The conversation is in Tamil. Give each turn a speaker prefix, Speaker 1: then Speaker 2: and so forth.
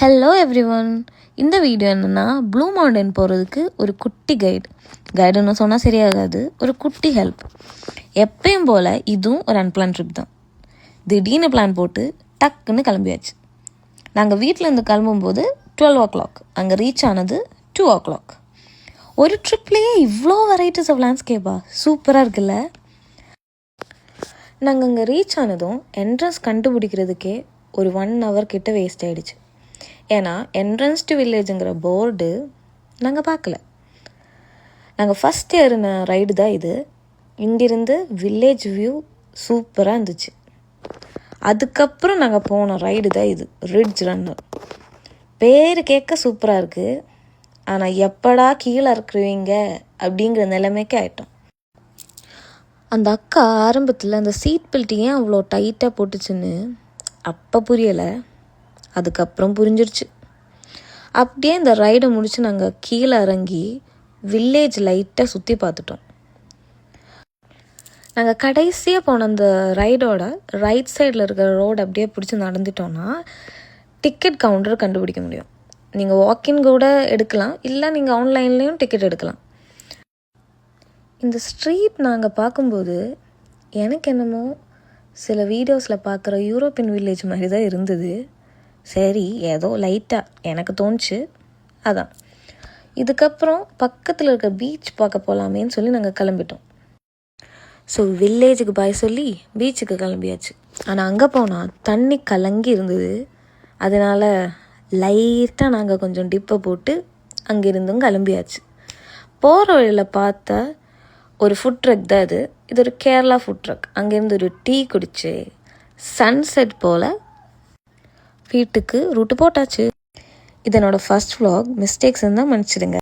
Speaker 1: Hello everyone. இந்த வீடியோ என்னென்னா ப்ளூ மவுண்டன் போகிறதுக்கு ஒரு குட்டி கைடுன்னு சொன்னால் சரியாகாது, ஒரு குட்டி ஹெல்ப். எப்பயும் போல் இதுவும் ஒரு அன்பிளான் ட்ரிப் தான். திடீர்னு பிளான் போட்டு டக்குன்னு கிளம்பியாச்சு. நாங்கள் வீட்டிலேருந்து கிளம்பும்போது 12 o'clock, அங்கே ரீச் ஆனது 2 o'clock. ஒரு ட்ரிப்லேயே இவ்வளோ வெரைட்டிஸ் ஆஃப் லேண்ட்ஸ்கேப்பா, சூப்பராக இருக்குல்ல. நாங்கள் அங்கே ரீச் ஆனதும் என்ட்ரன்ஸ் கண்டுபிடிக்கிறதுக்கே ஒரு 1 hour கிட்ட வேஸ்ட் ஆகிடுச்சு. ஏன்னா என்ட்ரன்ஸ் டு வில்லேஜுங்கிற போர்டு நாங்கள் பார்க்கல. நாங்கள் ஃபஸ்ட் ஏறின ரைடு தான் இது. இங்கிருந்து வில்லேஜ் வியூ சூப்பராக இருந்துச்சு. அதுக்கப்புறம் நாங்கள் போன ரைடு தான் இது, ரிட்ஜ் ரன்னர். பேர் கேட்க சூப்பராக இருக்குது, ஆனால் எப்படா கீழே இருக்கிறவங்க அப்படிங்கிற நிலைமைக்கு ஆயிட்டோம். அந்த அக்கா ஆரம்பத்தில் அந்த சீட் பெல்ட் ஏன் அவ்வளோ டைட்டாக போட்டுச்சுன்னு அப்போ புரியலை, அதுக்கப்புறம் புரிஞ்சிருச்சு. அப்படியே இந்த ரைடை முடித்து நாங்கள் கீழே இறங்கி வில்லேஜ் லைட்டாக சுற்றி பார்த்துட்டோம். நாங்கள் கடைசியாக போன அந்த ரைடோட ரைட் சைடில் இருக்கிற ரோடு அப்படியே பிடிச்சி நடந்துட்டோன்னா டிக்கெட் கவுண்டர் கண்டுபிடிக்க முடியும். நீங்கள் வாக்கின் கூட எடுக்கலாம், இல்லை நீங்கள் ஆன்லைன்லேயும் டிக்கெட் எடுக்கலாம். இந்த ஸ்ட்ரீட் நாங்கள் பார்க்கும்போது எனக்கு என்னமோ சில வீடியோஸில் பார்க்குற யூரோப்பியன் வில்லேஜ் மாதிரி தான் இருந்தது. சரி, ஏதோ லைட்டாக எனக்கு தோணுச்சு, அதான். இதுக்கப்புறம் பக்கத்தில் இருக்க பீச் பார்க்க போகலாமேன்னு சொல்லி நாங்கள் கிளம்பிட்டோம். ஸோ வில்லேஜுக்கு பாய் சொல்லி பீச்சுக்கு கிளம்பியாச்சு. ஆனால் அங்கே போனால் தண்ணி கலங்கி இருந்தது. அதனால் லைட்டாக நாங்கள் கொஞ்சம் டிப்பை போட்டு அங்கேருந்தும் கிளம்பியாச்சு. போகிற வழியில் பார்த்தா ஒரு ஃபுட் ட்ரக் தான் இது. இது ஒரு கேரளா ஃபுட் ட்ரக். அங்கேருந்து ஒரு டீ குடிச்சு சன்செட் போல் வீட்டுக்கு ரூட்டு போட்டாச்சு. இதனோட ஃபர்ஸ்ட் vlog, மிஸ்டேக்ஸ் இருந்தால் மன்னிச்சிடுங்க.